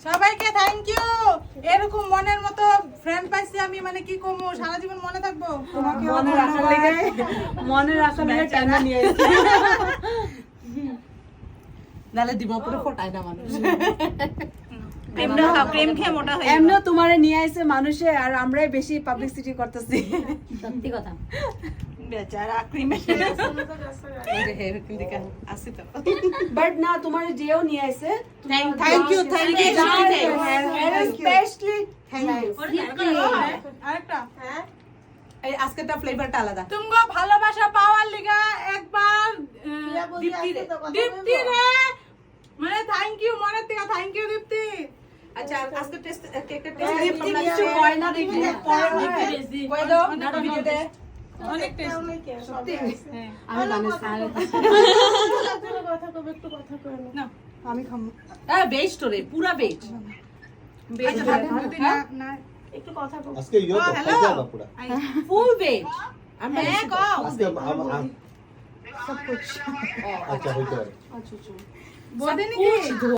সবাইকে thank you. এরকম মনের মতো ফ্রেন্ড পাইছি আমি, মানে কি কমু, সারা জীবন মনে থাকবো। তোমাকে মনে রাখার লেগে টাইমে নিয়ে এসেছি। নালে দিমাপুরে ফোটায় না মানুষ। প্রেম খেয়ে মোটা হয়ে এমনিও তোমারে নিয়ে আইছে মানুষে, আর আমরাই বেশি পাবলিসিটি করতেছি। সত্যি কথা। বেচারা ক্রিমে বাট না, তোমারে যেও নিয়ে আইছে। Thank you specially thank you. আরেকটা এই আজকেরটা ফ্লেভারটা আলাদা। তুমগো ভালোবাসা পাওয়ার লিগা একবার দীপ্তি রে, মানে থ্যাংক ইউ, মনের থেকে থ্যাংক ইউ দীপ্তি। আচ্ছা আজকে টেস্ট কেকের দীপ্তি কিছু কয় না দেখি কই দাও ভিডিওতে অনেক টেস্ট। আমি বানাইছি। আমি খামু। হ্যাঁ বেস্ট রে, পুরা বেস্ট। না আজকে ইয়ে তো hello. খাইতে হবে পুরা ফুল বেস্ট। আমরা হ্যাঁ কও আজকে আচ্ছা হইতে পারে বোঝে নাকি